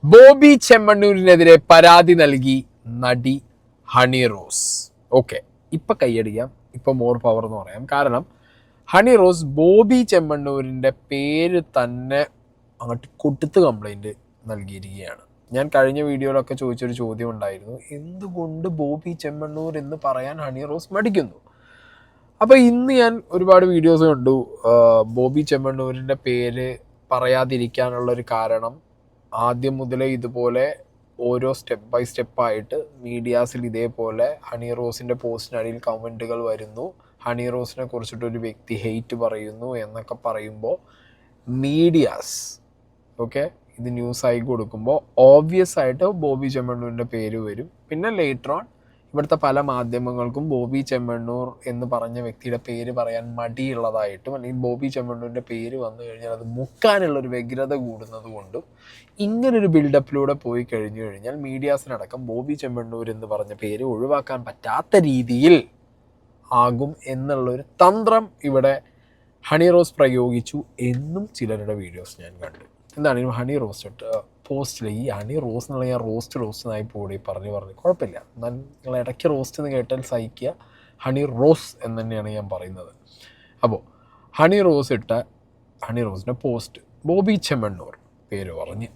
ബോബി ചെമ്മണ്ണൂരിനെതിരെ പരാതി നൽകി നടി ഹണി റോസ്. ഓക്കെ, ഇപ്പൊ കൈയടിക്കാം, ഇപ്പൊ മോർ പവർ എന്ന് പറയാം. കാരണം ഹണി റോസ് ബോബി ചെമ്മണ്ണൂരിൻ്റെ പേര് തന്നെ അങ്ങോട്ട് കൊടുത്ത് കംപ്ലൈൻറ്റ് നൽകിയിരിക്കുകയാണ്. ഞാൻ കഴിഞ്ഞ വീഡിയോയിലൊക്കെ ചോദിച്ചൊരു ചോദ്യം ഉണ്ടായിരുന്നു, എന്തുകൊണ്ട് ബോബി ചെമ്മണ്ണൂർ എന്ന് പറയാൻ ഹണി റോസ് മടിക്കുന്നു. അപ്പോൾ ഇന്ന് ഞാൻ ഒരുപാട് വീഡിയോസ് കണ്ടു. ബോബി ചെമ്മണ്ണൂരിൻ്റെ പേര് പറയാതിരിക്കാനുള്ളൊരു കാരണം, ആദ്യം മുതലേ ഇതുപോലെ ഓരോ സ്റ്റെപ്പ് ബൈ സ്റ്റെപ്പായിട്ട് മീഡിയാസിൽ ഇതേപോലെ ഹണി റോസിൻ്റെ പോസ്റ്റിനടിയിൽ കമൻറ്റുകൾ വരുന്നു, ഹണി റോസിനെ കുറിച്ചിട്ടൊരു വ്യക്തി ഹെയ്റ്റ് പറയുന്നു എന്നൊക്കെ പറയുമ്പോൾ മീഡിയാസ് ഇത് ന്യൂസായി കൊടുക്കുമ്പോൾ ഓബ്വിയസ് ആയിട്ട് ബോബി ചെമ്മണ്ണൂരിൻ്റെ പേര് വരും. പിന്നെ ലേറ്റർ ഓൺ ഇവിടുത്തെ പല മാധ്യമങ്ങൾക്കും ബോബി ചെമ്മണ്ണൂർ എന്ന് പറഞ്ഞ വ്യക്തിയുടെ പേര് പറയാൻ മടിയുള്ളതായിട്ടും, അല്ലെങ്കിൽ ബോബി ചെമ്മണ്ണൂരിൻ്റെ പേര് വന്നു കഴിഞ്ഞാൽ അത് മുക്കാനുള്ളൊരു വ്യഗ്രത കൂടുന്നത് കൊണ്ടും ഇങ്ങനൊരു ബിൽഡപ്പിലൂടെ പോയി കഴിഞ്ഞു കഴിഞ്ഞാൽ മീഡിയാസിനടക്കം ബോബി ചെമ്മണ്ണൂർ എന്ന് പറഞ്ഞ പേര് ഒഴിവാക്കാൻ പറ്റാത്ത രീതിയിൽ ആകും എന്നുള്ളൊരു തന്ത്രം ഇവിടെ ഹണി റോസ് പ്രയോഗിച്ചു എന്നും ചിലരുടെ വീഡിയോസ് ഞാൻ കണ്ടു. എന്താണെങ്കിലും ഹണി റോസ് പോസ്റ്റിൽ ഈ ഹണി റോസ് എന്നുള്ള ഞാൻ റോസ്റ്റ് എന്നായി പോയി പറഞ്ഞു കുഴപ്പമില്ല, എന്നാൽ നിങ്ങൾ ഇടയ്ക്ക് റോസ്റ്റ് എന്ന് കേട്ടാൽ സഹിക്കുക, ഹണി റോസ് എന്ന് തന്നെയാണ് ഞാൻ പറയുന്നത്. അപ്പോൾ ഹണി റോസിൻ്റെ പോസ്റ്റ്, ബോബി ചെമ്മണ്ണൂർ പേര് പറഞ്ഞ്,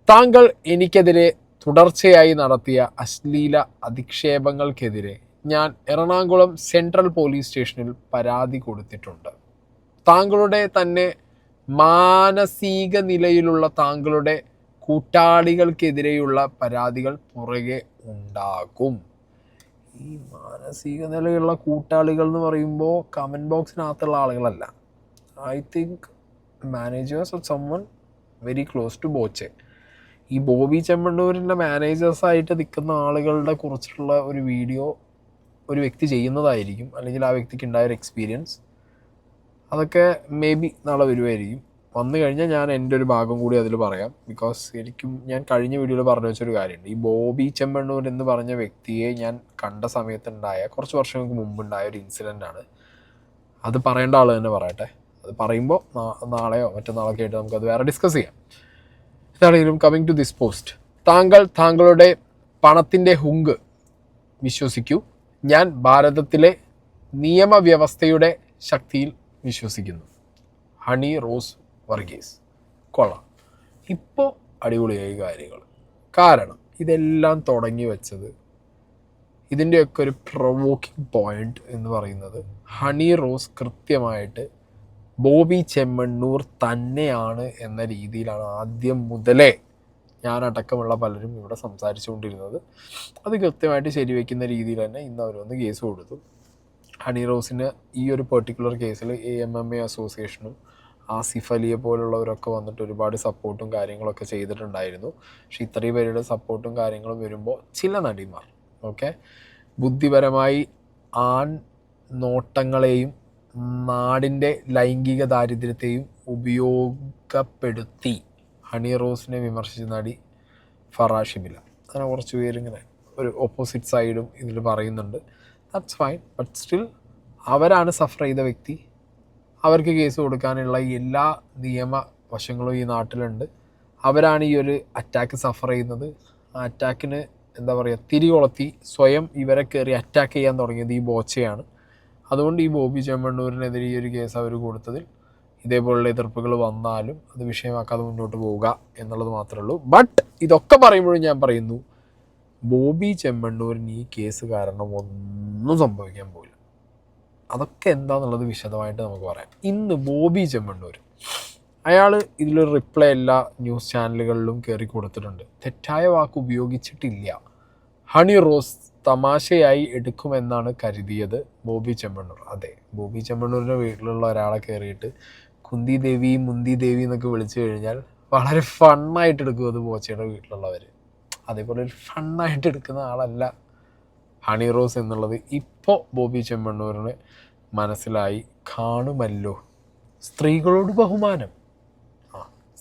താങ്കൾ എനിക്കെതിരെ തുടർച്ചയായി നടത്തിയ അശ്ലീല അധിക്ഷേപങ്ങൾക്കെതിരെ ഞാൻ എറണാകുളം സെൻട്രൽ പോലീസ് സ്റ്റേഷനിൽ പരാതി കൊടുത്തിട്ടുണ്ട്. താങ്കളുടെ തന്നെ മാനസിക നിലയിലുള്ള താങ്കളുടെ കൂട്ടാളികൾക്കെതിരെയുള്ള പരാതികൾ പുറകെ ഉണ്ടാകും. ഈ മാനസിക നിലയിലുള്ള കൂട്ടാളികൾ എന്ന് പറയുമ്പോൾ കമൻറ്റ് ബോക്സിനകത്തുള്ള ആളുകളല്ല. I think managers of someone very close to Boche. ഈ ബോബി ചെമ്മണ്ണൂരിൻ്റെ മാനേജേഴ്സായിട്ട് നിൽക്കുന്ന ആളുകളുടെ കുറിച്ചിട്ടുള്ള ഒരു വീഡിയോ ഒരു വ്യക്തി ചെയ്യുന്നതായിരിക്കും, അല്ലെങ്കിൽ ആ വ്യക്തിക്ക് ഉണ്ടായൊരു എക്സ്പീരിയൻസ് അതൊക്കെ മേ ബി നാളെ വരുമായിരിക്കും. വന്നു കഴിഞ്ഞാൽ ഞാൻ എൻ്റെ ഒരു ഭാഗം കൂടി അതിൽ പറയാം. ബിക്കോസ് ഞാൻ കഴിഞ്ഞ വീഡിയോയിൽ പറഞ്ഞു വെച്ചൊരു കാര്യമുണ്ട്, ഈ ബോബി ചെമ്മണ്ണൂർ എന്ന് പറഞ്ഞ വ്യക്തിയെ ഞാൻ കണ്ട സമയത്തുണ്ടായ, കുറച്ച് വർഷങ്ങൾക്ക് മുമ്പുണ്ടായ ഒരു ഇൻസിഡൻ്റാണ്. അത് പറയേണ്ട ആൾ തന്നെ പറയട്ടെ. അത് പറയുമ്പോൾ നാളെയോ മറ്റന്നാളൊക്കെ ആയിട്ട് നമുക്കത് വേറെ ഡിസ്കസ് ചെയ്യാം. എന്താണെങ്കിലും കമ്മിങ് ടു ദിസ് പോസ്റ്റ്, താങ്കളുടെ പണത്തിൻ്റെ ഹുങ്ക് വിശ്വസിക്കൂ. ഞാൻ ഭാരതത്തിലെ നിയമവ്യവസ്ഥയുടെ ശക്തിയിൽ വിശ്വസിക്കുന്നു. ഹണി റോസ് വർഗീസ്. കൊള്ളാം, ഇപ്പോൾ അടിപൊളിയായ കാര്യങ്ങൾ. കാരണം ഇതെല്ലാം തുടങ്ങി വെച്ചത്, ഇതിൻ്റെയൊക്കെ ഒരു പ്രൊവോക്കിംഗ് പോയിന്റ് എന്ന് പറയുന്നത്, ഹണി റോസ് കൃത്യമായിട്ട് ബോബി ചെമ്മണ്ണൂർ തന്നെയാണ് എന്ന രീതിയിലാണ് ആദ്യം മുതലേ ഞാനടക്കമുള്ള പലരും ഇവിടെ സംസാരിച്ചുകൊണ്ടിരുന്നത്. അത് കൃത്യമായിട്ട് ശരിവെക്കുന്ന രീതിയിൽ തന്നെ ഇന്ന് അവരൊന്ന് കേസ് കൊടുത്തു. ഹണി റോസിന് ഈ ഒരു പെർട്ടിക്കുലർ കേസിൽ AMMA അസോസിയേഷനും ആസിഫ് അലിയെ പോലുള്ളവരൊക്കെ വന്നിട്ട് ഒരുപാട് സപ്പോർട്ടും കാര്യങ്ങളൊക്കെ ചെയ്തിട്ടുണ്ടായിരുന്നു. പക്ഷെ ഇത്രയും പേരുടെ സപ്പോർട്ടും കാര്യങ്ങളും വരുമ്പോൾ ചില നടിമാർ ബുദ്ധിപരമായി ആൺ നോട്ടങ്ങളെയും നാടിൻ്റെ ലൈംഗിക ദാരിദ്ര്യത്തെയും ഉപയോഗപ്പെടുത്തി ഹണി റോസിനെ വിമർശിച്ച നടി ഫറാഷിമില, അങ്ങനെ കുറച്ച് പേരിങ്ങനെ ഒരു ഓപ്പോസിറ്റ് സൈഡും ഇതിൽ പറയുന്നുണ്ട്. ദാറ്റ്സ് ഫൈൻ, ബട്ട് സ്റ്റിൽ അവരാണ് സഫർ ചെയ്ത വ്യക്തി. അവർക്ക് കേസ് കൊടുക്കാനുള്ള എല്ലാ നിയമ വശങ്ങളും ഈ നാട്ടിലുണ്ട്. അവരാണ് ഈ ഒരു അറ്റാക്ക് സഫർ ചെയ്യുന്നത്. ആ അറ്റാക്കിന് തിരികൊളത്തി സ്വയം ഇവരെ കയറി അറ്റാക്ക് ചെയ്യാൻ തുടങ്ങിയത് ഈ ബോച്ചയാണ്. അതുകൊണ്ട് ഈ ബോബി ചെമ്മണ്ണൂരിനെതിരെ ഈ ഒരു കേസ് അവർ കൊടുത്തതിൽ ഇതേപോലുള്ള എതിർപ്പുകൾ വന്നാലും അത് വിഷയമാക്കാതെ മുന്നോട്ട് പോവുക എന്നുള്ളത് മാത്രമേ ഉള്ളൂ. ബട്ട് ഇതൊക്കെ പറയുമ്പോഴും ഞാൻ പറയുന്നു, ബോബി ചെമ്മണ്ണൂരിന് ഈ കേസ് കാരണം ഒന്നും സംഭവിക്കാൻ പോയില്ല. അതൊക്കെ എന്താണെന്നുള്ളത് വിശദമായിട്ട് നമുക്ക് പറയാം. ഇന്ന് ബോബി ചെമ്മണ്ണൂർ അയാൾ ഇതിലൊരു റിപ്ലൈ എല്ലാ ന്യൂസ് ചാനലുകളിലും കയറി കൊടുത്തിട്ടുണ്ട്. തെറ്റായ വാക്ക് ഉപയോഗിച്ചിട്ടില്ല. ഹണി റോസ് തമാശയായി എടുക്കുമെന്നാണ് കരുതിയത് ബോബി ചെമ്മണ്ണൂർ. അതെ, ബോബി ചെമ്മണ്ണൂരിൻ്റെ വീട്ടിലുള്ള ഒരാളെ കയറിയിട്ട് കുന്തി ദേവി മുന്തി ദേവി എന്നൊക്കെ വിളിച്ചു കഴിഞ്ഞാൽ വളരെ ഫണ്ണായിട്ട് എടുക്കും അത് ബോച്ചയുടെ വീട്ടിലുള്ളവർ. അതേപോലെ ഒരു ഫണ്ണായിട്ട് എടുക്കുന്ന ആളല്ല ഹണി റോസ് എന്നുള്ളത് ഇപ്പോൾ ബോബി ചെമ്മണ്ണൂരിന് മനസ്സിലായി കാണുമല്ലോ. സ്ത്രീകളോട് ബഹുമാനം,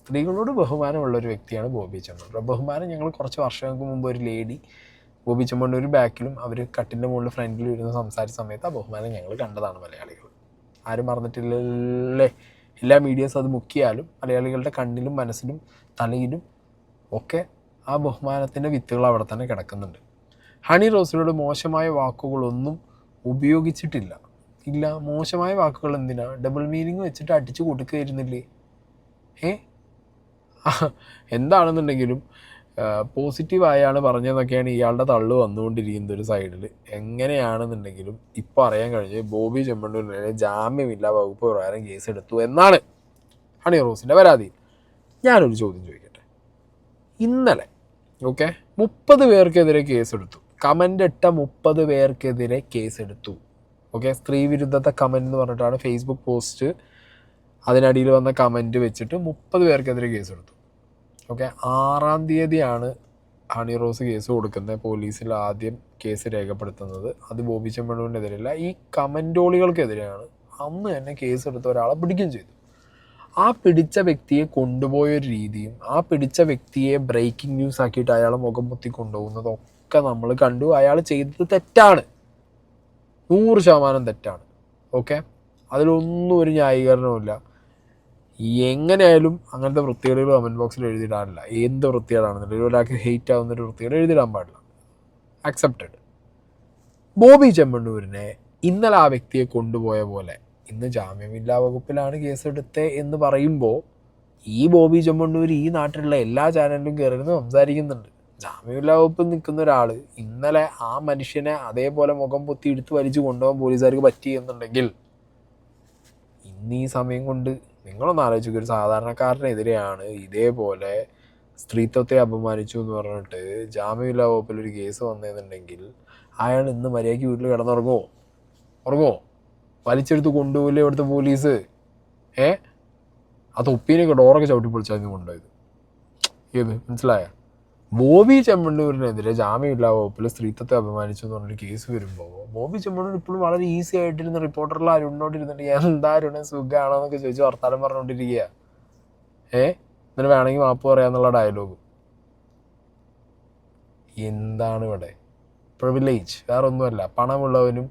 സ്ത്രീകളോട് ബഹുമാനമുള്ളൊരു വ്യക്തിയാണ് ബോബി ചെമ്മണ്ണൂർ. ബഹുമാനം ഞങ്ങൾ കുറച്ച് വർഷങ്ങൾക്ക് മുമ്പ് ഒരു ലേഡി ബോബി ചെമ്മണ്ണൂർ ബാക്കിലും അവർ കട്ടിൻ്റെ മുകളിൽ ഫ്രണ്ടിൽ ഇരുന്ന് സംസാരിച്ച സമയത്ത് ആ ബഹുമാനം ഞങ്ങൾ കണ്ടതാണ് മലയാളികൾ. ആരും മറന്നിട്ടില്ലല്ലേ? എല്ലാ മീഡിയസും അത് മുക്കിയാലും മലയാളികളുടെ കണ്ണിലും മനസ്സിലും തലയിലും ഒക്കെ ആ ബഹുമാനത്തിൻ്റെ വിത്തുകൾ അവിടെ തന്നെ കിടക്കുന്നുണ്ട്. ഹണി റോസിനോട് മോശമായ വാക്കുകളൊന്നും ഉപയോഗിച്ചിട്ടില്ല. ഇല്ല, മോശമായ വാക്കുകൾ എന്തിനാ? ഡബിൾ മീനിങ് വെച്ചിട്ട് അടിച്ചു കൊടുക്കുകയായിരുന്നില്ലേ? എന്താണെന്നുണ്ടെങ്കിലും പോസിറ്റീവായാണ് പറഞ്ഞതെന്നൊക്കെയാണ് ഇയാളുടെ തള്ളു വന്നുകൊണ്ടിരിക്കുന്നത് ഒരു സൈഡിൽ. എങ്ങനെയാണെന്നുണ്ടെങ്കിലും ഇപ്പോൾ അറിയാൻ കഴിഞ്ഞ് ബോബി ചെമ്മണ്ണൂരിനെതിരെ ജാമ്യമില്ലാ വകുപ്പ് പ്രകാരം കേസെടുത്തു എന്നാണ് ഹണി റോസിൻ്റെ പരാതി. ഞാനൊരു ചോദ്യം ചോദിക്കട്ടെ. ഇന്നലെ 30 പേർക്കെതിരെ കേസെടുത്തു. കമൻ്റ് ഇട്ട 30 പേർക്കെതിരെ കേസെടുത്തു. സ്ത്രീ വിരുദ്ധത്തെ കമൻ്റ് എന്ന് പറഞ്ഞിട്ടാണ് ഫേസ്ബുക്ക് പോസ്റ്റ്, അതിനടിയിൽ വന്ന കമൻറ്റ് വെച്ചിട്ട് 30 പേർക്കെതിരെ കേസെടുത്തു. 6-ാം തീയതിയാണ് ഹണി റോസ് കേസ് കൊടുക്കുന്നത്. പോലീസിൽ ആദ്യം കേസ് രേഖപ്പെടുത്തുന്നത് അത് ബോബി ചെമ്മണ്ണൂരിനെതിരല്ല, ഈ കമൻറ്റോളികൾക്കെതിരെയാണ്. അന്ന് തന്നെ കേസെടുത്ത ഒരാളെ പിടിക്കുകയും ചെയ്തു. ആ പിടിച്ച വ്യക്തിയെ കൊണ്ടുപോയൊരു രീതിയും ആ പിടിച്ച വ്യക്തിയെ ബ്രേക്കിംഗ് ന്യൂസ് ആക്കിയിട്ട് അയാളെ മുഖം മുത്തി കൊണ്ടുപോകുന്നതൊക്കെ നമ്മൾ കണ്ടു. അയാൾ ചെയ്തത് തെറ്റാണ്, 100% തെറ്റാണ്. അതിലൊന്നും ഒരു ന്യായീകരണവുമില്ല. എങ്ങനെയായാലും അങ്ങനത്തെ വൃത്തികേടുകൾ കമൻറ്റ് ബോക്സിൽ എഴുതിയിടാനില്ല. എന്ത് വൃത്തികേടാണെന്നുണ്ടെങ്കിൽ ഒരാൾക്ക് ഹെയ്റ്റ് ആവുന്നൊരു വൃത്തികേട് എഴുതിയിടാൻ പാടില്ല. അക്സെപ്റ്റഡ്. ബോബി ചെമ്മണ്ണൂരിനെ ഇന്നലെ ആ വ്യക്തിയെ കൊണ്ടുപോയ പോലെ ഇന്ന് ജാമ്യമില്ലാ വകുപ്പിലാണ് കേസെടുത്തത് എന്ന് പറയുമ്പോൾ ഈ ബോബി ചെമ്മണ്ണൂർ ഈ നാട്ടിലുള്ള എല്ലാ ചാനലിലും കയറിയിരുന്ന് സംസാരിക്കുന്നുണ്ട്. ജാമ്യമില്ലാ വകുപ്പിൽ നിൽക്കുന്ന ഒരാൾ ഇന്നലെ ആ മനുഷ്യനെ അതേപോലെ മുഖം പൊത്തി എടുത്ത് വലിച്ചു കൊണ്ടുപോകാൻ പോലീസുകാർക്ക് പറ്റിയെന്നുണ്ടെങ്കിൽ ഇന്ന് ഈ സമയം കൊണ്ട് നിങ്ങളൊന്ന് ആലോചിക്കുക, ഒരു സാധാരണക്കാരനെതിരെയാണ് ഇതേപോലെ സ്ത്രീത്വത്തെ അപമാനിച്ചു എന്ന് പറഞ്ഞിട്ട് ജാമ്യമില്ലാ വകുപ്പിലൊരു കേസ് വന്നതെന്നുണ്ടെങ്കിൽ അയാൾ ഇന്ന് മര്യാദയ്ക്ക് വീട്ടിൽ ഉറങ്ങുമോ? വലിച്ചെടുത്ത് കൊണ്ടുപോയില്ലേ ഇവിടുത്തെ പോലീസ്? ആ തൊപ്പീനൊക്കെ ഡോറൊക്കെ ചവിട്ടി പൊളിച്ചാൽ കൊണ്ടുപോയത്. മനസ്സിലായ? ബോബി ചെമ്മണ്ണൂരിനെതിരെ ജാമ്യമില്ലാ വകുപ്പിൽ സ്ത്രീത്വത്തെ അപമാനിച്ചു എന്ന് പറഞ്ഞൊരു കേസ് വരുമ്പോൾ ബോബി ചെമ്മണ്ണൂർ ഇപ്പോഴും വളരെ ഈസി ആയിട്ടിരുന്ന റിപ്പോർട്ടറിൽ അരുണോട്ടിരുന്നിട്ട് എന്താ സുഖമാണോ എന്നൊക്കെ ചോദിച്ച് വർത്താനം പറഞ്ഞുകൊണ്ടിരിക്കുക. എന്നിട്ട് വേണമെങ്കിൽ മാപ്പ് പറയാന്നുള്ള ഡയലോഗ്. എന്താണ് ഇവിടെ പ്രിവിലേജ്? വേറെ ഒന്നുമല്ല. പണമുള്ളവനും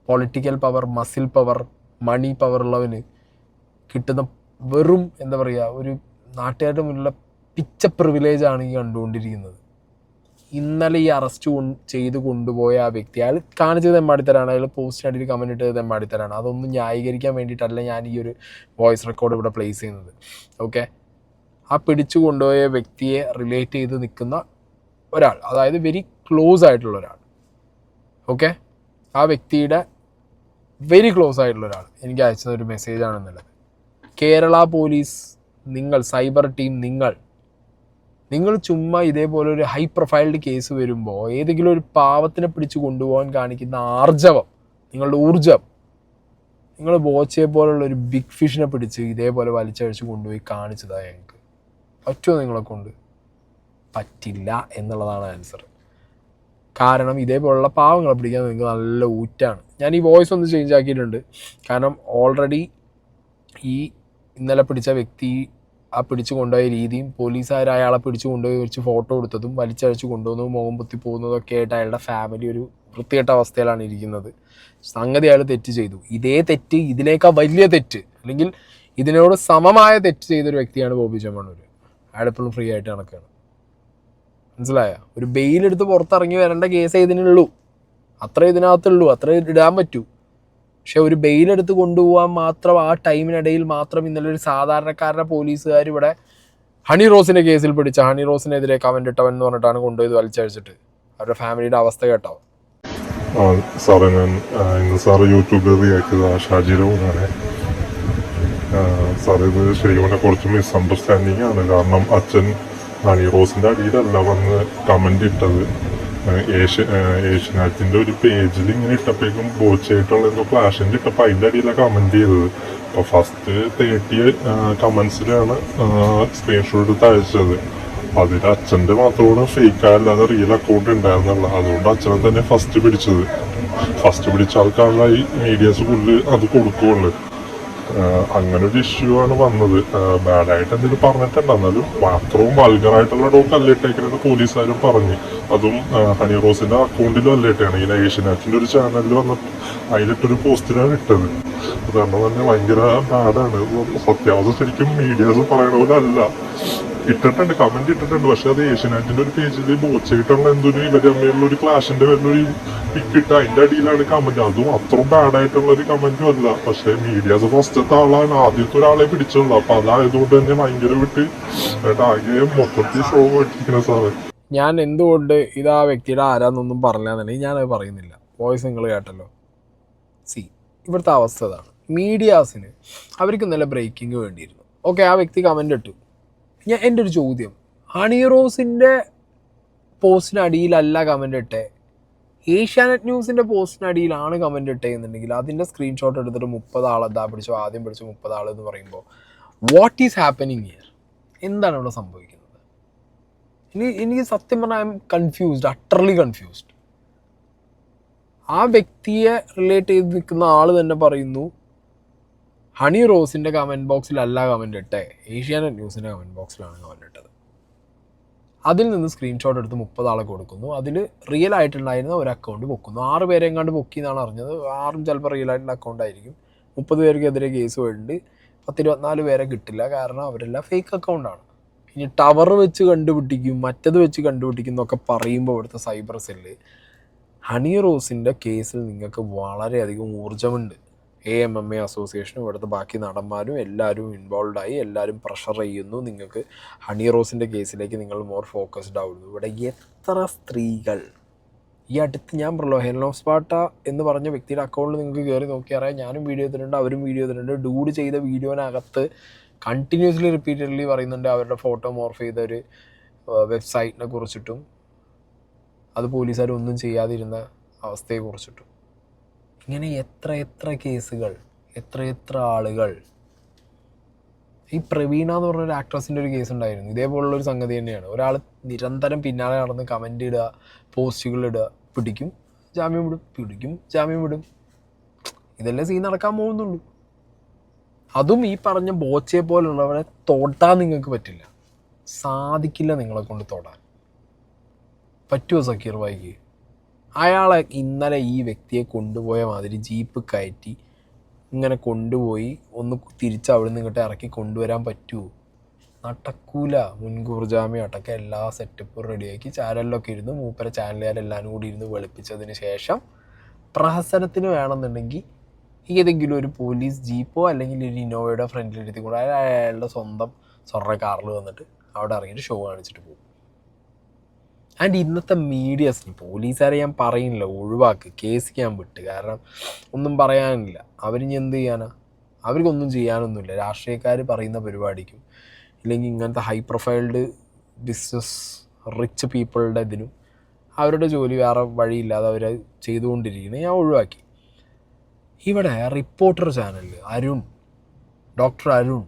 political power, muscle power, money power ഉള്ളവന് കിട്ടുന്ന വെറും ഒരു നാട്ടുകാരുടെ മുന്നിലുള്ള പിച്ച പ്രിവിലേജാണ് ഈ കണ്ടുകൊണ്ടിരിക്കുന്നത്. ഇന്നലെ ഈ അറസ്റ്റ് ചെയ്ത് കൊണ്ടുപോയ ആ വ്യക്തി അയാൾ കാണിച്ചത് തെമ്മാടിത്തരാണ്, അയാൾ പോസ്റ്റിനടിയിൽ കമൻറ്റ് ഇട്ടത് തെമ്മാടിത്തരാണ്. അതൊന്നും ന്യായീകരിക്കാൻ വേണ്ടിയിട്ടല്ല ഞാൻ ഈ ഒരു വോയിസ് റെക്കോർഡ് ഇവിടെ പ്ലേസ് ചെയ്യുന്നത്. ആ പിടിച്ചു കൊണ്ടുപോയ വ്യക്തിയെ റിലേറ്റ് ചെയ്ത് നിൽക്കുന്ന ഒരാൾ, അതായത് വെരി ക്ലോസ് ആയിട്ടുള്ള ഒരാൾ, ആ വ്യക്തിയുടെ വെരി ക്ലോസ് ആയിട്ടുള്ള ഒരാൾ എനിക്ക് അയച്ചത് ഒരു മെസ്സേജാണെന്നുള്ളത്. കേരള പോലീസ്, നിങ്ങൾ സൈബർ ടീം, നിങ്ങൾ ചുമ്മാ ഇതേപോലെ ഒരു ഹൈ പ്രൊഫൈൽഡ് കേസ് വരുമ്പോൾ ഏതെങ്കിലും ഒരു പാവത്തിനെ പിടിച്ച് കൊണ്ടുപോകാൻ കാണിക്കുന്ന ആർജവം, നിങ്ങളുടെ ഊർജം, നിങ്ങൾ ബോച്ചയെ പോലുള്ള ഒരു ബിഗ് ഫിഷിനെ പിടിച്ച് ഇതേപോലെ വലിച്ചഴിച്ച് കൊണ്ടുപോയി കാണിച്ചതാണ് ഞങ്ങൾക്ക്. പറ്റുമോ നിങ്ങളെ കൊണ്ട്? പറ്റില്ല എന്നുള്ളതാണ് ആൻസർ. കാരണം ഇതേപോലുള്ള പാവങ്ങളെ പിടിക്കാൻ നിങ്ങൾക്ക് നല്ല ഊറ്റാണ്. ഞാൻ ഈ വോയിസ് ഒന്ന് ചേഞ്ച് ആക്കിയിട്ടുണ്ട്. കാരണം ഓൾറെഡി ഈ ഇന്നലെ പിടിച്ച വ്യക്തി ആ പിടിച്ചു കൊണ്ടുപോയ രീതിയും പോലീസുകാർ അയാളെ പിടിച്ചു കൊണ്ടുപോയി വെച്ച് ഫോട്ടോ എടുത്തതും വലിച്ചഴിച്ച് കൊണ്ടുപോകുന്നതും മുഖം പൊത്തി പോകുന്നതൊക്കെ ആയിട്ട് അയാളുടെ ഫാമിലി ഒരു വൃത്തികെട്ട അവസ്ഥയിലാണ് ഇരിക്കുന്നത്. സംഗതി അയാൾ തെറ്റ് ചെയ്തു. ഇതേ തെറ്റ്, ഇതിനേക്കാൾ വലിയ തെറ്റ്, അല്ലെങ്കിൽ ഇതിനോട് സമമായ തെറ്റ് ചെയ്തൊരു വ്യക്തിയാണ് ബോബി ചെമ്മണ്ണൂർ. അയാളെപ്പോഴും ഫ്രീ ആയിട്ട് നടക്കുകയാണ്. മനസ്സിലായ? ഒരു ബെയിലെടുത്ത് പുറത്തിറങ്ങി വരേണ്ട കേസേ ഇതിനുള്ളൂ, അത്രേ ഇതിനകത്തുള്ളൂ, അത്രേ ഇടാൻ പറ്റൂ. പക്ഷെ ഒരു ബെയിലെടുത്ത് കൊണ്ടുപോകാൻ മാത്രം ആ ടൈമിനിടയിൽ മാത്രം ഇന്നലെ ഒരു സാധാരണക്കാരനെ പോലീസുകാർ ഇവിടെ ഹണി റോസിൻ്റെ കേസിൽ പിടിച്ച ഹണി റോസിനെതിരെ കമൻ്റ് ഇട്ടവൻ എന്ന് പറഞ്ഞിട്ടാണ് കൊണ്ടുപോയത് വലിച്ചഴിച്ചിട്ട്. അവരുടെ ഫാമിലിയുടെ അവസ്ഥ കേട്ടോ. സാറേ, ഞാൻ ഇന്ന് സാറ് യൂട്യൂബിൽ റിയാക്ട് ഷാജിയുടെ കൂടാണ്. സാർ, ഇത് ശരിക്കും പറഞ്ഞാൽ കുറച്ച് മിസ്അണ്ടർസ്റ്റാൻഡിങ് ആണ്. കാരണം അച്ഛൻ ഹണി റോസിൻ്റെ അടിയിലല്ല വന്ന് കമൻ്റ് ഇട്ടത്. ഏഷ്യനാറ്റിൻ്റെ ഒരു പേജിൽ ഇങ്ങനെ ഇട്ടപ്പോഴേക്കും ബോച്ചായിട്ടുള്ള എന്തോ ക്ലാഷിൻ്റെ ഇട്ടപ്പോൾ അതിൻ്റെ അടിയിലാണ് കമൻറ്റ് ചെയ്തത്. അപ്പോൾ ഫസ്റ്റ് 30 കമൻസിലാണ് സ്ക്രീൻഷോട്ട് എടുത്ത് അയച്ചത്. അതിൽ അച്ഛൻ്റെ മാത്രമാണ് ഫേക്ക് അല്ലാതെ റിയൽ അക്കൗണ്ട് ഉണ്ടായിരുന്നുള്ളൂ. അതുകൊണ്ട് അച്ഛനെ തന്നെ ഫസ്റ്റ് പിടിച്ച ആൾക്കാണല്ലോ ഈ മീഡിയസ് ഫുള്ള് അത് കൊടുക്കുകയുള്ളു. അങ്ങനെ ഒരു ഇഷ്യൂ ആണ് വന്നത്. ബാഡായിട്ട് എന്തെങ്കിലും പറഞ്ഞിട്ടുണ്ട്, എന്നാലും മാത്രവും വൾഗറായിട്ടുള്ള ഡോക്ക് അല്ലേട്ടേക്കണെന്ന് പോലീസുകാരും പറഞ്ഞു. അതും ഹണി റോസിന്റെ അക്കൗണ്ടിലും അല്ലേട്ടാണ്. ഇങ്ങനെ ഏഷ്യനാറ്റിന്റെ ഒരു ചാനലിൽ വന്ന് അതിലിട്ടൊരു പോസ്റ്റിലാണ് ഇട്ടത്. കാരണം തന്നെ ഭയങ്കര ബാഡാണ്. സത്യാവസ്ഥ ശരിക്കും മീഡിയാസ് പറയണ പോലെ അല്ല. ഇട്ടിട്ടുണ്ട്, കമന്റ് ഇട്ടിട്ടുണ്ട്. പക്ഷെ അത് ഏഷ്യനെറ്റിന്റെ ഒരു പേജിൽ ബോച്ചായിട്ടുള്ള എന്തൊരു ഇവര് തമ്മിലുള്ള ഒരു ക്ലാഷിന്റെ വരുന്നൊരു പിക്കിട്ട് അതിന്റെ അടിയിലാണ് കമന്റ്. അതും അത്രയും ബാഡായിട്ടുള്ള ഒരു കമന്റും അല്ല. പക്ഷെ മീഡിയാസ് ഫസ്റ്റത്തെ ആളാണ്, ആദ്യത്തെ ഒരാളെ പിടിച്ചുള്ളൂ. അപ്പൊ അതായതുകൊണ്ട് തന്നെ ഭയങ്കര വിട്ട് ആകെ മൊത്തത്തിൽ ഷോ ഇട്ടിരിക്കുന്ന സാറ്. ഞാൻ എന്തുകൊണ്ട് ഇത് ആ വ്യക്തിയുടെ ആരാന്നൊന്നും പറഞ്ഞാന്നുണ്ടെങ്കിൽ ഞാനത് പറയുന്നില്ല. വോയിസ് നിങ്ങൾ കേട്ടല്ലോ. ഇവിടുത്തെ അവസ്ഥ ഇതാണ്. മീഡിയാസിന് അവർക്ക് നല്ല ബ്രേക്കിംഗ് വേണ്ടിയിരുന്നു. ഓക്കെ, ആ വ്യക്തി കമൻ്റ് ഇട്ടു. എൻ്റെ ഒരു ചോദ്യം, ഹണി റോസിൻ്റെ പോസ്റ്റിനടിയിലല്ല കമൻ്റ് ഇട്ടേ, ഏഷ്യാനെറ്റ് ന്യൂസിൻ്റെ പോസ്റ്റിനടിയിലാണ് കമൻ്റ് ഇട്ടേ എന്നുണ്ടെങ്കിൽ അതിൻ്റെ സ്ക്രീൻഷോട്ട് എടുത്തിട്ട് 30 ആളെന്താ പിടിച്ചു, ആദ്യം പിടിച്ചു 30 ആൾ എന്ന് പറയുമ്പോൾ വാട്ട് ഈസ് ഹാപ്പനിങ് ഹിയർ? എന്താണ് ഇവിടെ സംഭവിക്കുന്നത്? എനിക്ക് സത്യം പറഞ്ഞാൽ I M confused, utterly confused. ആ വ്യക്തിയെ റിലേറ്റ് ചെയ്ത് നിൽക്കുന്ന ആൾ തന്നെ പറയുന്നു ഹണി റോസിൻ്റെ കമൻറ്റ് ബോക്സിലല്ല കമൻ്റ് ഇട്ടേ, ഏഷ്യാനെറ്റ് ന്യൂസിൻ്റെ കമൻറ്റ് ബോക്സിലാണ് കമൻ്റ് ഇട്ടത്. അതിൽ നിന്ന് സ്ക്രീൻഷോട്ട് എടുത്ത് 30 ആളെ കൊടുക്കുന്നു. അതിൽ റിയൽ ആയിട്ടുണ്ടായിരുന്ന ഒരു അക്കൗണ്ട് പൊക്കുന്നു. 6 പേരെ എങ്ങാണ്ട് പൊക്കി എന്നാണ് അറിഞ്ഞത്. 6 ചിലപ്പോൾ റിയൽ ആയിട്ടുള്ള അക്കൗണ്ട് ആയിരിക്കും. 30 പേർക്കെതിരെ കേസ് വേണ്ടി 10-24 പേരെ കിട്ടില്ല, കാരണം അവരെല്ലാം ഫേക്ക് അക്കൗണ്ടാണ്. ഇനി ടവർ വെച്ച് കണ്ടുപിടിക്കും, മറ്റത് വെച്ച് കണ്ടുപിടിക്കും എന്നൊക്കെ പറയുമ്പോൾ ഇവിടുത്തെ സൈബർ സെല്ല് ഹണി റോസിൻ്റെ കേസിൽ നിങ്ങൾക്ക് വളരെയധികം ഊർജ്ജമുണ്ട്. AMMA അസോസിയേഷനും ഇവിടുത്തെ ബാക്കി നടന്മാരും എല്ലാവരും ഇൻവോൾവായി, എല്ലാവരും പ്രഷർ ചെയ്യുന്നു. നിങ്ങൾക്ക് ഹണി റോസിൻ്റെ കേസിലേക്ക് നിങ്ങൾ മോർ ഫോക്കസ്ഡ് ആവുന്നു. ഇവിടെ എത്ര സ്ത്രീകൾ ഈ അടുത്ത് ഞാൻ പറഞ്ഞല്ലോ, ഹെലനോസ് പാട്ട എന്ന് പറഞ്ഞ വ്യക്തിയുടെ അക്കൗണ്ടിൽ നിങ്ങൾക്ക് കയറി നോക്കിയാൽ അറിയാം. ഞാനും വീഡിയോ ചെയ്തിട്ടുണ്ട്, അവരും വീഡിയോ ചെയ്തിട്ടുണ്ട്. ഡൂഡ് ചെയ്ത വീഡിയോനകത്ത് കണ്ടിന്യൂസ്ലി റിപ്പീറ്റഡ്ലി പറയുന്നുണ്ട് അവരുടെ ഫോട്ടോ മോർഫ് ചെയ്ത ഒരു വെബ്സൈറ്റിനെ കുറിച്ചിട്ടും അത് പോലീസുകാരൊന്നും ചെയ്യാതിരുന്ന അവസ്ഥയെക്കുറിച്ചിട്ടും. ഇങ്ങനെ എത്ര കേസുകൾ, എത്ര ആളുകൾ. ഈ പ്രവീണ എന്ന് പറഞ്ഞൊരു ആക്ട്രസിൻ്റെ ഒരു കേസ് ഉണ്ടായിരുന്നു, ഇതേപോലുള്ളൊരു സംഗതി തന്നെയാണ്. ഒരാൾ നിരന്തരം പിന്നാലെ നടന്ന് കമൻ്റ് ഇടുക, പോസ്റ്റുകൾ ഇടുക, പിടിക്കും ജാമ്യം വിടും, പിടിക്കും ജാമ്യം വിടും. ഇതല്ലേ സീൻ നടക്കാൻ പോകുന്നുള്ളൂ. അതും ഈ പറഞ്ഞ ബോച്ചയെ പോലുള്ളവരെ തൊടാൻ നിങ്ങൾക്ക് പറ്റില്ല, സാധിക്കില്ല നിങ്ങളെ കൊണ്ട് തൊടാൻ. പറ്റുമോ സക്കീർ ഭായിക്ക്? അയാളെ ഇന്നലെ ഈ വ്യക്തിയെ കൊണ്ടുപോയ മാതിരി ജീപ്പ് കയറ്റി ഇങ്ങനെ കൊണ്ടുപോയി ഒന്ന് തിരിച്ച് അവിടെ നിന്ന് ഇങ്ങോട്ട് ഇറക്കി കൊണ്ടുവരാൻ പറ്റുമോ? നടക്കൂല. മുൻകൂർ ജാമ്യം അടക്കം എല്ലാ സെറ്റപ്പും റെഡിയാക്കി ചാനലിലൊക്കെ ഇരുന്ന് മൂപ്പര ചാനലുകാരെല്ലാവരും കൂടി ഇരുന്ന് വെളുപ്പിച്ചതിന് ശേഷം പ്രഹസനത്തിന് വേണമെന്നുണ്ടെങ്കിൽ ഏതെങ്കിലും ഒരു പോലീസ് ജീപ്പോ അല്ലെങ്കിൽ ഒരു ഇന്നോവയുടെ ഫ്രണ്ടിലിരുത്തി കൂടെ അയാളുടെ സ്വന്തം സ്വർണ്ണ കാറിൽ വന്നിട്ട് അവിടെ ഇറങ്ങിയിട്ട് ഷോ കാണിച്ചിട്ട് പോകും. ആൻഡ് ഇന്നത്തെ മീഡിയസിന് പോലീസുകാരെ ഞാൻ പറയുന്നില്ല, ഒഴിവാക്ക്, കേസ് ഞാൻ വിട്ട്, കാരണം ഒന്നും പറയാനില്ല. അവരിനി എന്ത് ചെയ്യാനാ? അവർക്കൊന്നും ചെയ്യാനൊന്നുമില്ല. രാഷ്ട്രീയക്കാർ പറയുന്ന പരിപാടിക്കും ഇല്ലെങ്കിൽ ഇങ്ങനത്തെ ഹൈ പ്രൊഫൈൽഡ് ബിസിനസ് റിച്ച് പീപ്പിളുടെ ഇതിനും അവരുടെ ജോലി വേറെ വഴിയില്ലാതെ അവർ ചെയ്തുകൊണ്ടിരിക്കുന്നത് ഞാൻ ഒഴിവാക്കി. ഇവിടെ റിപ്പോർട്ടർ ചാനലിൽ ഡോക്ടർ അരുൺ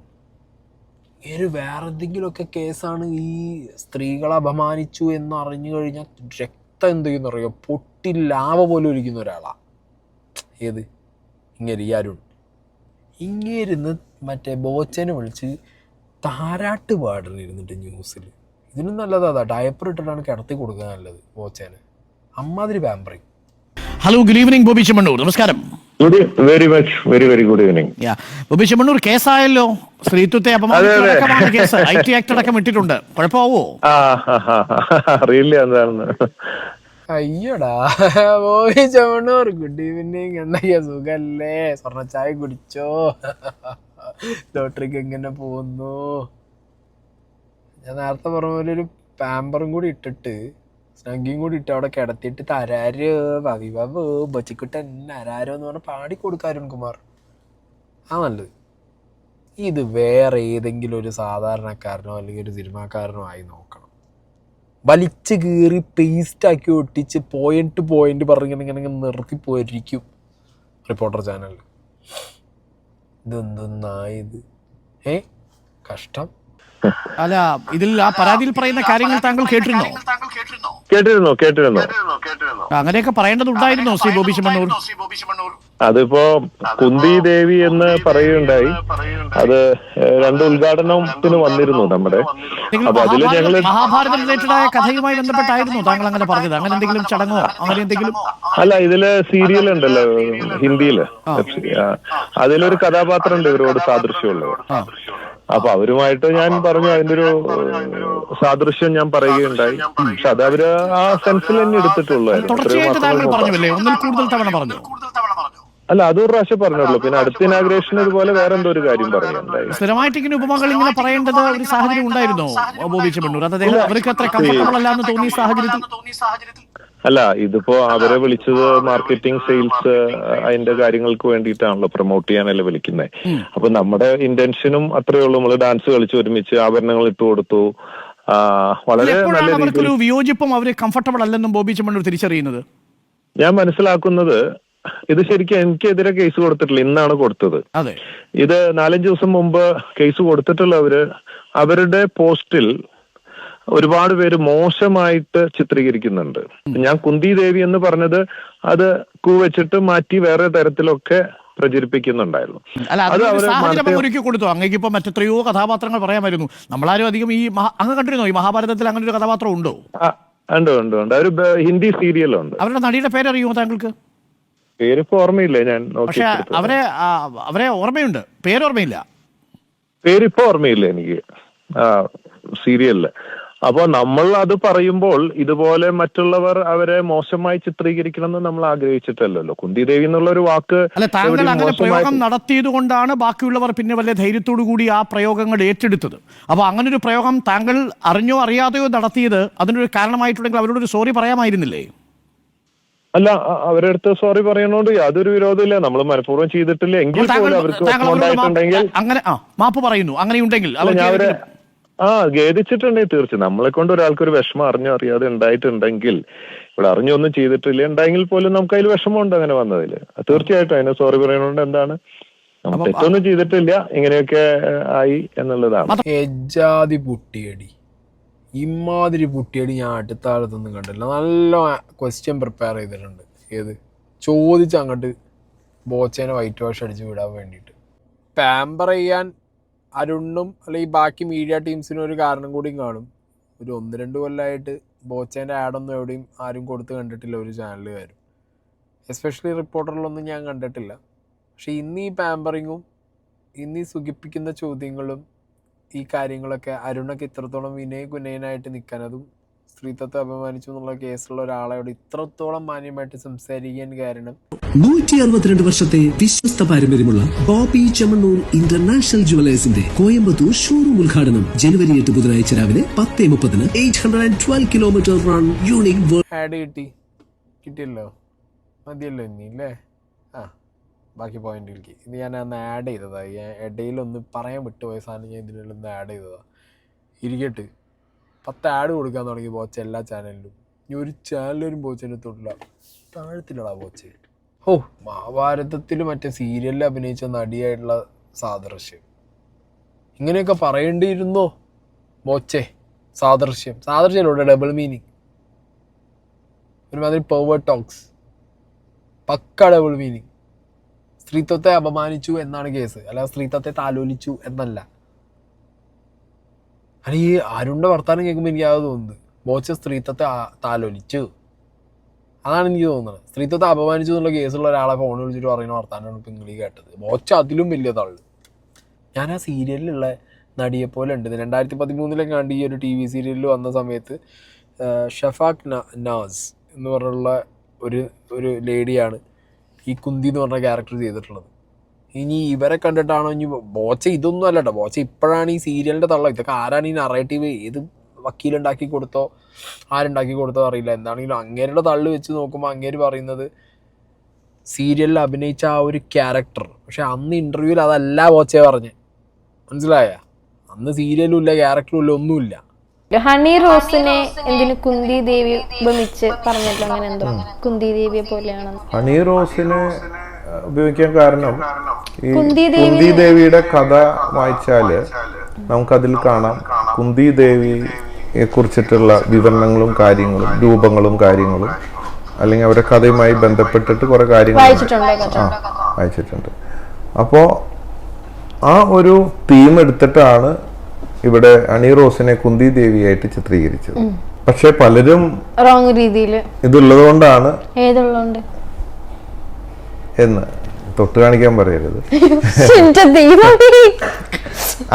ഒരു വേറെ എന്തെങ്കിലുമൊക്കെ കേസാണ്, ഈ സ്ത്രീകളെ അപമാനിച്ചു എന്ന് അറിഞ്ഞു കഴിഞ്ഞാൽ രക്തം എന്ത് ചെയ്യുന്നറിയോ, പൊട്ടി ലാവ പോലെ ഇരിക്കുന്ന ഒരാളാണ്. ഏത് ഇങ്ങനെ ഈ അരുൺ ഇങ്ങേരുന്ന് മറ്റേ ബോച്ചനെ വിളിച്ച് താരാട്ട് പാടിരുന്നിട്ട് ന്യൂസിൽ. ഇതിനും നല്ലത് അതാ, ഡയപ്പർ ഇട്ടിട്ടാണ് കിടത്തി കൊടുക്കുക നല്ലത് ബോച്ചന്. അമ്മാതിരി pampering. Hello, good evening Bobby Chemmanur. നമസ്കാരം. Very good evening. Bobby Chemmanur, കേസായല്ലോ, സ്ത്രീത്വത്തെ അപമാനിച്ചടക്കമാണ് കേസ്. IT ആക്ട് അടക്കം ഇട്ടിട്ടുണ്ട്. കുഴപ്പമാവോ? അറിയില്ല എന്താണെന്ന്. അയ്യോടാ ബോബി ചെമ്മണ്ണൂർ, ഗുഡ് ഈവനിങ്. എന്തൊക്കെയാ സുഖല്ലേ? സ്വർണ്ണച്ചായ കുടിച്ചോ? ലോട്ടറിക്ക് എങ്ങനെ പോകുന്നു? ഞാൻ നേരത്തെ പറഞ്ഞ പോലെ ഒരു പാമ്പറും കൂടി ഇട്ടിട്ട് സ്നഗ്ഗിയും കൂടി ഇട്ട് അവിടെ കിടത്തിയിട്ട് തരാരോ പവിബാബോ ബച്ചിക്കുട്ടൻ അരാരോ എന്ന് പറഞ്ഞാൽ പാടി കൊടുക്കുക അരുൺകുമാർ. ആ നല്ലത്. ഇത് വേറെ ഏതെങ്കിലും ഒരു സാധാരണക്കാരനോ അല്ലെങ്കിൽ ഒരു സിനിമാക്കാരനോ ആയി നോക്കണം. വലിച്ച് കീറി പേസ്റ്റാക്കി ഒട്ടിച്ച് പോയിന്റ് പറഞ്ഞിങ്ങനെ നിർത്തിപ്പോയിരിക്കും റിപ്പോർട്ടർ ചാനലിൽ. ഇതെന്തെന്നായത്? കഷ്ടം. അല്ല, ഇതിൽ ആ പരാതിയിൽ പറയുന്ന കാര്യങ്ങൾ താങ്കൾ കേട്ടിരുന്നോ? കേട്ടിരുന്നു. അങ്ങനെയൊക്കെ പറയേണ്ടതുണ്ടായിരുന്നോ ശ്രീ ബോബി ചെമ്മണ്ണൂർ? അതിപ്പോ കുന്തി ദേവി എന്ന് പറയുകയുണ്ടായി. അത് 2 ഉദ്ഘാടനത്തിന് വന്നിരുന്നു നമ്മുടെ. അപ്പൊ അതില് ഞങ്ങള് മഹാഭാരത റിലേറ്റഡ് ആയ കഥയുമായി ബന്ധപ്പെട്ടായിരുന്നു താങ്കൾ അങ്ങനെ പറഞ്ഞത്? അങ്ങനെ എന്തെങ്കിലും ചടങ്ങോ അങ്ങനെ എന്തെങ്കിലും? അല്ല, ഇതില് സീരിയൽ ഉണ്ടല്ലോ ഹിന്ദിയില്, അതിലൊരു കഥാപാത്രം ഉണ്ട് ഇവരോട് സാദൃശ്യമുള്ളത്. അപ്പൊ അവരുമായിട്ട് ഞാൻ പറഞ്ഞു, അതിന്റെ ഒരു സാദൃശ്യം ഞാൻ പറയുകയുണ്ടായി. പക്ഷെ അത് അവര് ആ സെൻസിൽ തന്നെ എടുത്തിട്ടുള്ളൂ. അല്ല, അതൊരു പ്രാവശ്യം പറഞ്ഞുള്ളൂ. പിന്നെ അടുത്ത ഇനാഗ്രേഷൻ ഇതുപോലെ വേറെ എന്തോ ഒരു കാര്യം പറയുന്നുണ്ടായി. സ്ഥിരമായിട്ട് ഇങ്ങനെ ഉപമകൾ ഇങ്ങനെ പറയേണ്ടത് ഒരു സാഹചര്യം ഉണ്ടായിരുന്നോ ബോബി ചെമ്മണ്ണൂർ? അതായത് അവർക്ക് അത്ര കംഫർട്ടബിൾ അല്ലാന്ന് തോന്നിയ സാഹചര്യത്തിൽ? അല്ല, ഇതിപ്പോ അവരെ വിളിച്ചത് മാർക്കറ്റിംഗ്, സെയിൽസ്, അതിന്റെ കാര്യങ്ങൾക്ക് വേണ്ടിയിട്ടാണല്ലോ, പ്രൊമോട്ട് ചെയ്യാനല്ലേ വിളിക്കുന്നത്. അപ്പൊ നമ്മുടെ ഇന്റൻഷനും അത്രയേ ഉള്ളൂ. നമ്മള് ഡാൻസ് കളിച്ച് ഒരുമിച്ച് ആഭരണങ്ങൾ ഇട്ട് കൊടുത്തു. വളരെ നല്ല രീതിയിൽ വിയോജിപ്പും അവര് കംഫർട്ടബിൾ അല്ലെന്നും ബോബി ചെമ്മണ്ണൂർ തിരിച്ചറിയുന്നത് ഞാൻ മനസ്സിലാക്കുന്നത്. ഇത് ശരിക്കും എനിക്കെതിരെ കേസ് കൊടുത്തിട്ടില്ല, ഇന്നാണ് കൊടുത്തത്. ഇത് 4-5 ദിവസം മുമ്പ് കേസ് കൊടുത്തിട്ടുള്ളവര് അവരുടെ പോസ്റ്റിൽ ഒരുപാട് പേര് മോശമായിട്ട് ചിത്രീകരിക്കുന്നുണ്ട്. ഞാൻ കുന്തി ദേവി എന്ന് പറഞ്ഞത് അത് വെച്ചിട്ട് മാറ്റി വേറെ തരത്തിലൊക്കെ പ്രചരിപ്പിക്കുന്നുണ്ടായിരുന്നു. അത് ഒരുക്കി കൊടുത്തു. അങ്ങേക്ക് ഇപ്പൊ മറ്റെത്രയോ കഥാപാത്രങ്ങൾ പറയാമായിരുന്നു. നമ്മളാരും അധികം ഈ അങ്ങ് കണ്ടിരുന്നോ ഈ മഹാഭാരതത്തിൽ അങ്ങനെ ഒരു കഥാപാത്രം ഉണ്ടോ? ഉണ്ട്. ഒരു ഹിന്ദി സീരിയലുണ്ട്. അവരുടെ നടിയുടെ പേരറിയുമോ താങ്കൾക്ക്? പേരിപ്പോ ഓർമ്മയില്ല. ഞാൻ പക്ഷെ അവരെ ഓർമ്മയുണ്ട്, പേരോർമ്മയില്ല. പേരിപ്പോ ഓർമ്മയില്ല എനിക്ക് സീരിയലില്. അപ്പൊ നമ്മൾ അത് പറയുമ്പോൾ ഇതുപോലെ മറ്റുള്ളവർ അവരെ മോശമായി ചിത്രീകരിക്കണമെന്ന് നമ്മൾ ആഗ്രഹിച്ചിട്ടല്ലോ. കുന്തി ദേവി എന്നുള്ള ഒരു വാക്ക് താങ്കൾ അങ്ങനെ പ്രയോഗം നടത്തിയത് കൊണ്ടാണ് ബാക്കിയുള്ളവർ പിന്നെ വലിയ ധൈര്യത്തോടു കൂടി ആ പ്രയോഗങ്ങൾ ഏറ്റെടുത്തത്. അപ്പൊ അങ്ങനെ ഒരു പ്രയോഗം താങ്കൾ അറിഞ്ഞോ അറിയാതെയോ നടത്തിയത് അതിനൊരു കാരണമായിട്ടുണ്ടെങ്കിൽ അവരോടൊരു സോറി പറയാമായിരുന്നില്ലേ? അല്ല, അവരുടെ അടുത്ത് സോറി പറയണോണ്ട് യാതൊരു വിരോധമില്ല. നമ്മൾ മനഃപൂർവ്വം ചെയ്തിട്ടില്ല എങ്കിൽ പോലും അവർക്ക് അങ്ങനെ മാപ്പ് പറയുന്നു. അങ്ങനെയുണ്ടെങ്കിൽ ഖേദിച്ചിട്ടുണ്ടെങ്കിൽ തീർച്ചയായും നമ്മളെ കൊണ്ട് ഒരാൾക്കൊരു വിഷമം അറിഞ്ഞോ അറിയാതെ ഉണ്ടായിട്ടുണ്ടെങ്കിൽ, ഇവിടെ അറിഞ്ഞൊന്നും ചെയ്തിട്ടില്ല ഉണ്ടെങ്കിൽ പോലും നമുക്ക് അതിൽ വിഷമമുണ്ട് അങ്ങനെ വന്നതിൽ. തീർച്ചയായിട്ടും അതിനെ സോറി പറയണോണ്ട് എന്താണ്, നമ്മൾ തെറ്റൊന്നും ചെയ്തിട്ടില്ല, ഇങ്ങനെയൊക്കെ ആയി എന്നുള്ളതാണ്. ഇമാതിരി പുട്ടിയടി ഞാൻ അടുത്ത കാലത്തൊന്നും കണ്ടില്ല. നല്ല ക്വസ്റ്റ്യൻ പ്രിപ്പയർ ചെയ്തിട്ടുണ്ട്. ഏത് ചോദിച്ച് അങ്ങോട്ട് ബോച്ചേനെ വൈറ്റ് വാഷ് അടിച്ച് വിടാൻ വേണ്ടിയിട്ട്. പാമ്പർ ചെയ്യാൻ അരുണും അല്ലെങ്കിൽ ബാക്കി മീഡിയ ടീംസിനും ഒരു കാരണം കൂടിയും കാണും. ഒരു 1-2 കൊല്ലമായിട്ട് ബോച്ചേൻ്റെ ആഡൊന്നും എവിടെയും ആരും കൊടുത്ത് കണ്ടിട്ടില്ല ഒരു ചാനലുകാരും. എസ്പെഷ്യലി റിപ്പോർട്ടറിലൊന്നും ഞാൻ കണ്ടിട്ടില്ല. പക്ഷെ ഇന്ന് ഈ പാമ്പറിങ്ങും ഇന്ന് ഈ സുഖിപ്പിക്കുന്ന ചോദ്യങ്ങളും ഈ കാര്യങ്ങളൊക്കെ അരുണൊക്കെ ഇത്രത്തോളം വിനയനായിട്ട് നിൽക്കാൻ, അതും സ്ത്രീത്വത്തെ അപമാനിച്ചു എന്നുള്ള കേസുള്ള ഒരാളോട് ഇത്രത്തോളം മാന്യമായിട്ട് സംസാരിക്കാൻ കാരണം 162 വർഷത്തെ വിശ്വസ്ത പാരമ്പര്യമുള്ള ബോബി ചെമ്മണ്ണൂർ ഇന്റർനാഷണൽ ജുവലേഴ്സിന്റെ കോയമ്പത്തൂർ ഷോറൂം ഉദ്ഘാടനം ജനുവരി 8 ബുധനാഴ്ച രാവിലെ 10:30. 812 കിലോമീറ്റർ റൺ യൂണിക് ആഡ് കിട്ടിയല്ലോ, മതിയല്ലോ ഇനിയില്ലേ? ബാക്കി പോയിന്റിലേക്ക് ഇത് ഞാൻ അന്ന് ആഡ് ചെയ്തതാണ്. ഇടയിലൊന്ന് പറയാൻ വിട്ടുപോയ സാധനം ഞാൻ ഇതിലൊന്ന് ആഡ് ചെയ്തതാണ്. ഇരിക്കട്ട് 10 ആഡ് കൊടുക്കാൻ തുടങ്ങി ബോച്ച എല്ലാ ചാനലിലും. ഇനി ഒരു ചാനലും ബോച്ചേനെ തൊട്ടില്ല, താഴത്തിലടാ ബോച്ച. മഹാഭാരതത്തിൽ മറ്റേ സീരിയലിൽ അഭിനയിച്ച നടിയായിട്ടുള്ള സാദൃശ്യം ഇങ്ങനെയൊക്കെ പറയേണ്ടിയിരുന്നോ ബോച്ചേ? സാദൃശ്യത്തിലൂടെ ഡബിൾ മീനിങ്, ഒരുമാതിരി പെർവേർട്ട് ടോക്സ്, പക്ക ഡബിൾ മീനിങ്. സ്ത്രീത്വത്തെ അപമാനിച്ചു എന്നാണ് കേസ്, അല്ലാതെ സ്ത്രീത്വത്തെ താലോലിച്ചു എന്നല്ല. അല്ല, ഈ അരുണിന്റെ വർത്താനം കേൾക്കുമ്പോൾ എനിക്ക് അത് തോന്നുന്നത് ബോച്ച സ്ത്രീത്വത്തെ താലോലിച്ചു, അതാണ് എനിക്ക് തോന്നുന്നത്. സ്ത്രീത്വത്തെ അപമാനിച്ചു എന്നുള്ള കേസുള്ള ഒരാളെ ഫോൺ വിളിച്ചിട്ട് പറയുന്ന വർത്താനമാണ് ഇപ്പം നിങ്ങൾ കേട്ടത്. ബോച്ച അതിലും വലിയ തള്ളു. ഞാൻ ആ സീരിയലിലുള്ള നടിയെപ്പോലെ ഉണ്ട്. 2013 കണ്ട് ഈ ഒരു TV സീരിയലിൽ വന്ന സമയത്ത് ഷഫാഖ് നാസ് എന്ന് പറഞ്ഞുള്ള ഒരു ലേഡിയാണ് ഈ കുന്തി എന്ന് പറഞ്ഞ ക്യാരക്ടർ ചെയ്തിട്ടുള്ളത്. ഇനി ഇവരെ കണ്ടിട്ടാണോ ഇനി ബോച്ച ഇതൊന്നും അല്ല കേട്ടോ. ബോച്ച ഇപ്പോഴാണ് ഈ സീരിയലിൻ്റെ തള്ള. ഇതൊക്കെ ആരാണ് ഈ നറേറ്റീവ്, ഏത് വക്കീലുണ്ടാക്കി കൊടുത്തോ ആരുണ്ടാക്കി കൊടുത്തോ അറിയില്ല. എന്താണെങ്കിലും അങ്ങേരുടെ തള്ളു വെച്ച് നോക്കുമ്പോൾ അങ്ങേര് പറയുന്നത് സീരിയലിൽ അഭിനയിച്ച ആ ഒരു ക്യാരക്ടർ. പക്ഷെ അന്ന് ഇൻ്റർവ്യൂവിൽ അതല്ല ബോച്ചയെ പറഞ്ഞ്, മനസ്സിലായ? അന്ന് സീരിയലും ഇല്ല, ക്യാരക്ടറും ഇല്ല, ഒന്നുമില്ല. ഹണി റോസിനെ എന്തിനു കുന്തി ദേവി ഉപമിച്ച് പറഞ്ഞല്ലോ, അങ്ങനെ എന്തോ കുന്തി ദേവിയെ പോലെയാണ്. ഹണി റോസിനെ ഉപയോഗിക്കാൻ കാരണം ഈ കുന്തി ദേവിയുടെ കഥ വായിച്ചാല് നമുക്കതിൽ കാണാം കുന്തി ദേവിയെ കുറിച്ചിട്ടുള്ള വിവരണങ്ങളും കാര്യങ്ങളും രൂപങ്ങളും കാര്യങ്ങളും അല്ലെങ്കിൽ അവരുടെ കഥയുമായി ബന്ധപ്പെട്ടിട്ട് കുറെ കാര്യങ്ങൾ വായിച്ചിട്ടുണ്ട്. അപ്പോൾ ആ ഒരു തീം എടുത്തിട്ടാണ് ഇവിടെ ഹണി റോസിനെ കുന്തി ദേവിയായിട്ട് ചിത്രീകരിച്ചത്. പക്ഷെ പലരും റോങ് രീതിയിൽ ഇതുള്ളത് കൊണ്ടാണ് എന്ന് തൊട്ട് കാണിക്കാൻ പറയരുത്.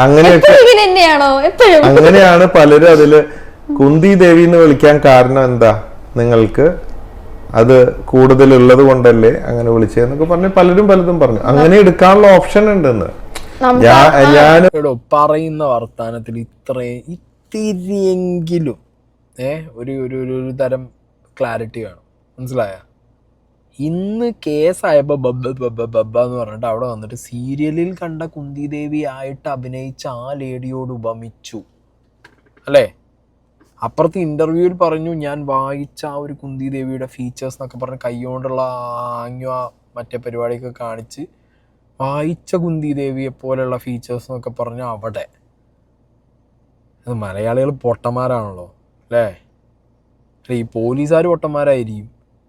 അങ്ങനെയാണ് പലരും അതില് കുന്തി ദേവി എന്ന് വിളിക്കാൻ കാരണം എന്താ, നിങ്ങൾക്ക് അത് കൂടുതലുള്ളത് കൊണ്ടല്ലേ അങ്ങനെ വിളിച്ചതെന്നൊക്കെ പറഞ്ഞ് പലരും പലതും പറഞ്ഞു. അങ്ങനെ എടുക്കാനുള്ള ഓപ്ഷൻ ഉണ്ടെന്ന് ഞാൻ പറയുന്ന വർത്താനത്തിൽ ഇത്തിരിയെങ്കിലും ഒരു തരം ക്ലാരിറ്റി വേണം. മനസ്സിലായ? ഇന്ന് കേസായപ്പോ ബബ്ബ എന്ന് പറഞ്ഞിട്ട് അവിടെ വന്നിട്ട് സീരിയലിൽ കണ്ട കുന്തി ദേവി ആയിട്ട് അഭിനയിച്ച ആ ലേഡിയോട് ഉപമിച്ചു അല്ലേ? അപ്പുറത്ത് ഇന്റർവ്യൂവിൽ പറഞ്ഞു ഞാൻ വായിച്ച ആ ഒരു കുന്തി ദേവിയുടെ ഫീച്ചേഴ്സ് എന്നൊക്കെ പറഞ്ഞ് കൈകൊണ്ടുള്ള ആംഗ്യ മറ്റേ പരിപാടിയൊക്കെ കാണിച്ച് വായിച്ച കുന്തി ദേവിയെ പോലെയുള്ള ഫീച്ചേഴ്സ് എന്നൊക്കെ പറഞ്ഞ് അവിടെ മലയാളികൾ പൊട്ടന്മാരാണല്ലോ അല്ലേ? അല്ലെ ഈ പോലീസുകാർ പൊട്ടന്മാരായിരിക്കും,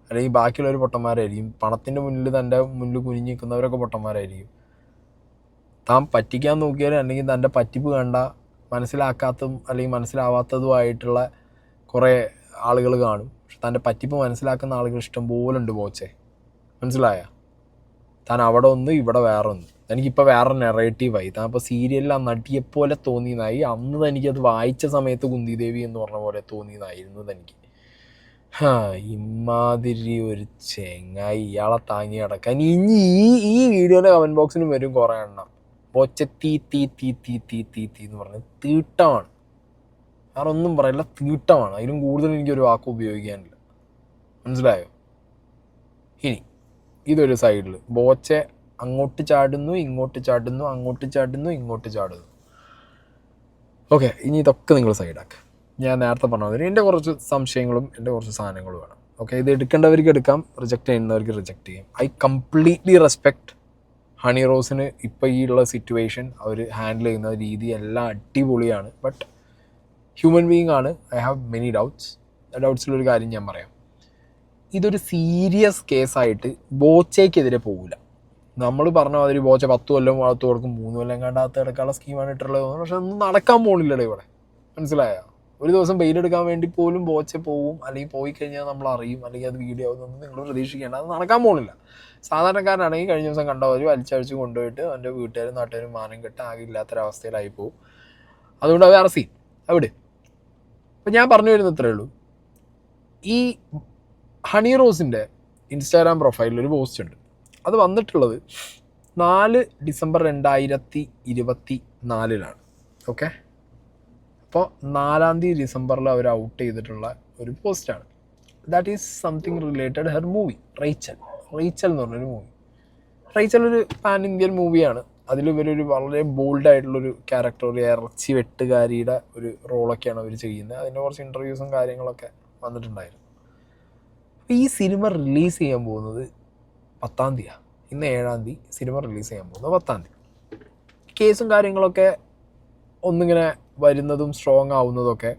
അല്ലെങ്കിൽ ബാക്കിയുള്ളവർ പൊട്ടന്മാരായിരിക്കും, പണത്തിൻ്റെ മുന്നിൽ തൻ്റെ മുന്നിൽ കുനിഞ്ഞ് നിൽക്കുന്നവരൊക്കെ പൊട്ടന്മാരായിരിക്കും. താൻ പറ്റിക്കാൻ നോക്കിയാലും അല്ലെങ്കിൽ തൻ്റെ പറ്റിപ്പ് കണ്ട മനസ്സിലാക്കാത്തതും അല്ലെങ്കിൽ മനസ്സിലാവാത്തതുമായിട്ടുള്ള കുറേ ആളുകൾ കാണും. പക്ഷെ തൻ്റെ പറ്റിപ്പ് മനസ്സിലാക്കുന്ന ആളുകൾ ഇഷ്ടം പോലെ ഉണ്ട് ബോച്ചെ. മനസ്സിലായ? താൻ അവിടെ ഒന്ന് ഇവിടെ വേറെ ഒന്ന്. എനിക്കിപ്പോൾ വേറെ നെറേറ്റീവായി. താൻ ഇപ്പോൾ സീരിയലിൽ ആ നടിയെപ്പോലെ തോന്നിയതായി. അന്ന് തനിക്കത് വായിച്ച സമയത്ത് കുന്തി ദേവി എന്ന് പറഞ്ഞ പോലെ തോന്നിയതായിരുന്നു തനിക്ക്. ഇമാതിരി ഒരു ചെങ്ങായി ഇയാളെ താങ്ങി കിടക്കാൻ. ഇനി ഈ വീഡിയോയുടെ കമൻറ്റ് ബോക്സിലും വരും കുറേ എണ്ണം ബോച്ച തീ തീ തീ തീ തീ തീ തീ എന്ന് പറഞ്ഞ് തീട്ടമാണ്. വേറെ ഒന്നും പറയില്ല, തീട്ടമാണ്. അതിലും കൂടുതൽ എനിക്കൊരു വാക്ക് ഉപയോഗിക്കാനില്ല. മനസ്സിലായോ? ഇനി ഇതൊരു സൈഡിൽ ബോച്ചെ അങ്ങോട്ട് ചാടുന്നു, ഇങ്ങോട്ട് ചാടുന്നു, അങ്ങോട്ട് ചാടുന്നു, ഇങ്ങോട്ട് ചാടുന്നു. ഓക്കെ, ഇനി ഇതൊക്കെ നിങ്ങൾ സൈഡാക്കുക. ഞാൻ നേരത്തെ പറഞ്ഞത് എൻ്റെ കുറച്ച് സംശയങ്ങളും എൻ്റെ കുറച്ച് സാധനങ്ങളും വേണം. ഓക്കെ, ഇത് എടുക്കേണ്ടവർക്ക് എടുക്കാം, റിജക്റ്റ് ചെയ്യുന്നവർക്ക് റിജക്റ്റ് ചെയ്യാം. ഐ കംപ്ലീറ്റ്ലി റെസ്പെക്ട് ഹണി റോസിന് ഇപ്പോൾ ഈ ഉള്ള സിറ്റുവേഷൻ അവർ ഹാൻഡിൽ ചെയ്യുന്ന രീതി എല്ലാം അടിപൊളിയാണ്. ബട്ട് ഹ്യൂമൻ ബീയിങ് ആണ്. I have many doubts. ഡൗട്ട്സിലൊരു കാര്യം ഞാൻ പറയാം. ഇതൊരു സീരിയസ് കേസായിട്ട് ബോച്ചയ്ക്കെതിരെ പോകില്ല. നമ്മൾ പറഞ്ഞ മാതിരി ബോച്ച 10 കൊല്ലം വളർത്തു കൊടുക്കും, 3 കൊല്ലം കണ്ടാത്ത എടുക്കാനുള്ള സ്കീമാണ് ഇട്ടുള്ളത്. പക്ഷെ ഒന്നും നടക്കാൻ പോകണില്ലല്ലോ ഇവിടെ. മനസ്സിലായോ? ഒരു ദിവസം ബെയിലെടുക്കാൻ വേണ്ടി പോലും ബോച്ച പോവും, അല്ലെങ്കിൽ പോയി കഴിഞ്ഞാൽ നമ്മൾ അറിയും, അല്ലെങ്കിൽ അത് വീഡിയോ ആവുന്നൊന്നും നിങ്ങൾ പ്രതീക്ഷിക്കേണ്ട. അത് നടക്കാൻ പോകുന്നില്ല. സാധാരണക്കാരനാണെങ്കിൽ കഴിഞ്ഞ ദിവസം കണ്ടവർ വലിച്ചഴിച്ച് കൊണ്ടുപോയിട്ട് എൻ്റെ വീട്ടുകാരും നാട്ടുകാരും മാനം കെട്ട് ആകെ ഇല്ലാത്തൊരവസ്ഥയിലായി പോകും. അതുകൊണ്ട് അത് വേറെ സീൻ അവിടെ. അപ്പം ഞാൻ പറഞ്ഞു വരുന്നത് ഇത്രയേ ഉള്ളൂ. ഈ ഹണി റോസിൻ്റെ ഇൻസ്റ്റാഗ്രാം പ്രൊഫൈലിൽ ഒരു പോസ്റ്റ് ഉണ്ട്. അത് വന്നിട്ടുള്ളത് 4 ഡിസംബർ 2024 ഓക്കെ. അപ്പോൾ 4 ഡിസംബറിൽ അവർ ഔട്ട് ചെയ്തിട്ടുള്ള ഒരു പോസ്റ്റാണ്. That is something related her movie Rachel എന്ന് പറഞ്ഞൊരു മൂവി. റേച്ചൽ ഒരു പാൻ ഇന്ത്യൻ മൂവിയാണ്. അതിൽ ഇവരൊരു വളരെ ബോൾഡായിട്ടുള്ളൊരു ക്യാരക്ടർ, ഒരു ഇറച്ചി വെട്ടുകാരിയുടെ ഒരു റോളൊക്കെയാണ് അവർ ചെയ്യുന്നത്. അതിൻ്റെ കുറച്ച് ഇൻ്റർവ്യൂസും കാര്യങ്ങളൊക്കെ വന്നിട്ടുണ്ടായിരുന്നു. ഈ സിനിമ റിലീസ് ചെയ്യാൻ പോകുന്നത് 10-ാം തീയതിയാണ്. ഇന്ന് 7-ാം തീയതി, സിനിമ റിലീസ് ചെയ്യാൻ പോകുന്നത് 10-ാം തീയതി. കേസും കാര്യങ്ങളൊക്കെ ഒന്നിങ്ങനെ വരുന്നതും സ്ട്രോങ് ആവുന്നതൊക്കെ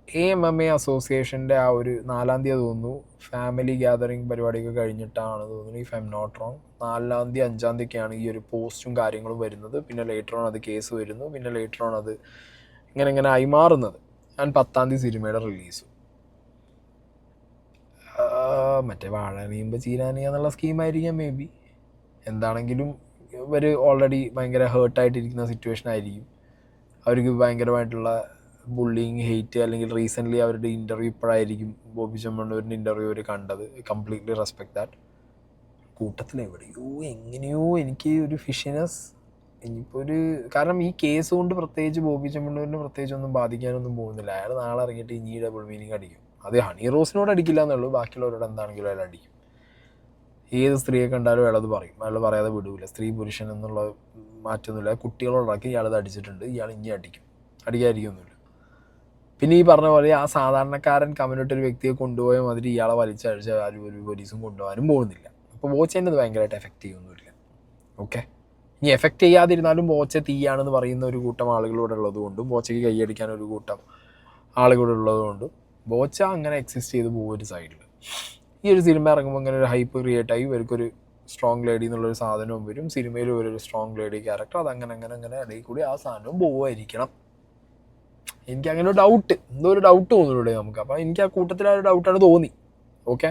AMMA അസോസിയേഷൻ്റെ ആ ഒരു 4-ാം തീയതി തോന്നുന്നു ഫാമിലി ഗ്യാതറിങ് പരിപാടിയൊക്കെ കഴിഞ്ഞിട്ടാണ് തോന്നുന്നു, if I'm not wrong. 4-ാം തീയതി 5-ാം തീയതിയൊക്കെയാണ് ഈ ഒരു പോസ്റ്റും കാര്യങ്ങളും വരുന്നത്. പിന്നെ ലേറ്റർ ഓൺ അത് കേസ് വരുന്നു. പിന്നെ ലേറ്റർ ഓൺ അത് ഇങ്ങനെ ആയി മാറുന്നത്. ആൻഡ് 10-ാം തീയതി സിനിമയുടെ റിലീസും. മറ്റേ വാഴനീയുമ്പോൾ ചീരാനിയ എന്നുള്ള സ്കീമായിരിക്കാം മേ ബി. എന്താണെങ്കിലും ഇവർ ഓൾറെഡി ഭയങ്കര ഹേർട്ടായിട്ടിരിക്കുന്ന സിറ്റുവേഷൻ ആയിരിക്കും. അവർക്ക് ഭയങ്കരമായിട്ടുള്ള ബുള്ളിങ്, ഹെയ്റ്റ്, അല്ലെങ്കിൽ റീസെൻ്റ്ലി അവരുടെ ഇൻ്റർവ്യൂ ഇപ്പോഴായിരിക്കും ബോബി ചെമ്മണ്ണൂരിൻ്റെ ഇൻ്റർവ്യൂ അവർ കണ്ടത്. Completely respect that. കൂട്ടത്തിൽ എങ്ങനെയോ എനിക്ക് ഒരു ഫിഷിനെസ് ഇനിയിപ്പോൾ ഒരു, കാരണം ഈ കേസ് കൊണ്ട് പ്രത്യേകിച്ച് ബോബി ചെമ്മണ്ണൂരിനെ പ്രത്യേകിച്ചൊന്നും ബാധിക്കാനൊന്നും പോകുന്നില്ല. അയാൾ നാളെ ഇറങ്ങിയിട്ട് ഇനി ഡബിൾ മീനിങ് അടിക്കും. അത് ഹണി റോസിനോട് അടിക്കില്ല എന്നുള്ളൂ, ബാക്കിയുള്ളവരോട് എന്താണെങ്കിലും അയാൾ അടിക്കും. ഏത് സ്ത്രീയെ കണ്ടാലും അയാളത് പറയും. അയാൾ പറയാതെ വിടൂല. സ്ത്രീ പുരുഷൻ എന്നുള്ള മാറ്റമൊന്നുമില്ല. കുട്ടികളോടാക്കി ഇയാളത് അടിച്ചിട്ടുണ്ട്, ഇയാൾ ഇനി അടിക്കാതിരിക്കൊന്നുമില്ല. പിന്നെ ഈ പറഞ്ഞ പോലെ ആ സാധാരണക്കാരൻ കമ്മ്യൂണിറ്റി ഒരു വ്യക്തിയെ കൊണ്ടുപോയ മാതിരി ഇയാളെ വലിച്ചഴിച്ച ആരും ഒരു പോലീസും കൊണ്ടുപോകാനും പോകുന്നില്ല. അപ്പോൾ ബോച്ചേൻ്റെ അത് ഭയങ്കരമായിട്ട് എഫക്റ്റ് ചെയ്യൊന്നുമില്ല. ഓക്കെ, ഇനി എഫക്റ്റ് ചെയ്യാതിരുന്നാലും ബോച്ച തീയാണെന്ന് പറയുന്ന ഒരു കൂട്ടം ആളുകളൂടെ ഉള്ളതുകൊണ്ടും ബോച്ചയ്ക്ക് കൈയടിക്കാൻ ഒരു കൂട്ടം ആളുകളുടെ ഉള്ളതുകൊണ്ടും ബോച്ച അങ്ങനെ എക്സിസ്റ്റ് ചെയ്ത് പോകും ഒരു സൈഡിൽ. ഈ ഒരു സിനിമ ഇറങ്ങുമ്പോൾ ഇങ്ങനെ ഒരു ഹൈപ്പ് ക്രിയേറ്റ് ആയി ഇവർക്കൊരു സ്ട്രോങ് ലേഡി എന്നുള്ളൊരു സാധനവും വരും, സിനിമയിൽ ഒരു സ്ട്രോങ് ലേഡി ക്യാരക്ടർ, അതങ്ങനെ ഇടയിൽ കൂടി ആ സാധനവും പോവായിരിക്കണം. എനിക്ക് അങ്ങനെ ഒരു ഡൗട്ട്, എന്തോ ഒരു ഡൗട്ട് തോന്നുന്നുണ്ട് നമുക്ക്. അപ്പോൾ എനിക്ക് ആ കൂട്ടത്തിൽ ആ ഒരു ഡൗട്ടാണ് തോന്നി. ഓക്കെ,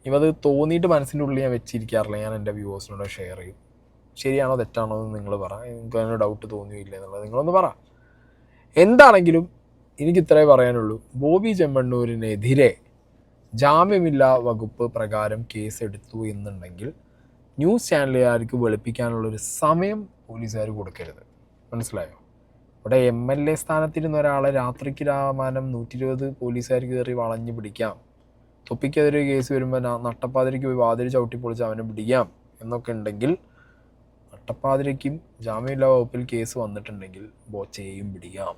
ഇവ അത് തോന്നിയിട്ട് മനസ്സിൻ്റെ ഉള്ളിൽ ഞാൻ വെച്ചിരിക്കാറില്ല, ഞാൻ എൻ്റെ വ്യൂവേഴ്സിനോട് ഷെയർ ചെയ്യും. ശരിയാണോ തെറ്റാണോ എന്ന് നിങ്ങൾ പറ, എനിക്ക് അങ്ങനെ ഡൗട്ട് തോന്നിയില്ല എന്നുള്ളത് നിങ്ങളൊന്ന് പറ. എന്താണെങ്കിലും എനിക്ക് ഇത്രേ പറയാനുള്ളൂ. ബോബി ചെമ്മണ്ണൂരിനെതിരെ ജാമ്യമില്ലാ വകുപ്പ് പ്രകാരം കേസ് എടുത്തു എന്നുണ്ടെങ്കിൽ ന്യൂസ് ചാനലുകാർക്ക് വെളുപ്പിക്കാനുള്ളൊരു സമയം പോലീസുകാർ കൊടുക്കരുത്. മനസ്സിലായോ? ഇവിടെ MLA സ്ഥാനത്തിരുന്ന ഒരാളെ രാത്രിക്ക് രാമാനം 120 പോലീസുകാർ കയറി വളഞ്ഞ് പിടിക്കാം, തൊപ്പിക്കെതിരെ കേസ് വരുമ്പോൾ നട്ടപ്പാതിരിക്ക് പോയി വാതിൽ ചവിട്ടി പൊളിച്ച് അവനെ പിടിക്കാം എന്നൊക്കെ ഉണ്ടെങ്കിൽ, നട്ടപ്പാതിരിക്കും ജാമ്യമില്ലാ വകുപ്പിൽ കേസ് വന്നിട്ടുണ്ടെങ്കിൽ ബോച്ചയെയും പിടിക്കാം.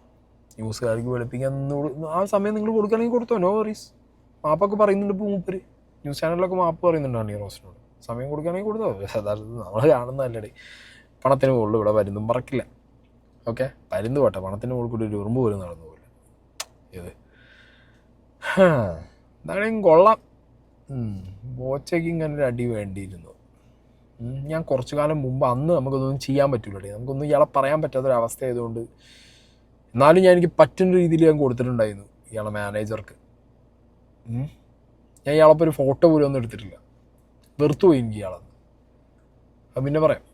ന്യൂസുകാർക്ക് വെളുപ്പിക്കാൻ ആ സമയം നിങ്ങൾ കൊടുക്കുകയാണെങ്കിൽ കൊടുത്തോ, നോ വറീസ്. മാപ്പൊക്കെ പറയുന്നുണ്ട് ഇപ്പോൾ മൂപ്പര്, ന്യൂസ് ചാനലിലൊക്കെ മാപ്പ് പറയുന്നുണ്ട് ഹണി റോസിനോട്. സമയം കൊടുക്കുകയാണെങ്കിൽ കൊടുത്തോ. യഥാർത്ഥത്തിൽ നമ്മൾ കാണുന്നതല്ലേ, പണത്തിന് മുകളിൽ ഇവിടെ വരുന്നും പറക്കില്ല. ഓക്കെ, പരുന്ന് പോട്ടെ, പണത്തിന് മുകളിൽ കൂടി ഒരു ഉറുമ്പ് പോലും നടന്നു പോലും. ഇത് എന്താണെങ്കിലും കൊള്ളാം. ബോച്ചയ്ക്ക് ഇങ്ങനെ ഒരു അടി വേണ്ടിയിരുന്നു. ഞാൻ കുറച്ചു കാലം മുമ്പ്, അന്ന് നമുക്കൊന്നും ചെയ്യാൻ പറ്റില്ല, നമുക്കൊന്നും ഇയാളെ പറയാൻ പറ്റാത്തൊരവസ്ഥ ആയതുകൊണ്ട്, എന്നാലും എനിക്ക് പറ്റുന്ന രീതിയിൽ ഞാൻ കൊടുത്തിട്ടുണ്ടായിരുന്നു ഇയാളെ മാനേജർക്ക്. ഞാൻ ഇയാളപ്പോൾ ഒരു ഫോട്ടോ പോലും ഒന്നും എടുത്തിട്ടില്ല, വെറുത്തു പോയി എനിക്ക് ഇയാളെന്ന്. അപ്പം പിന്നെ പറയാം.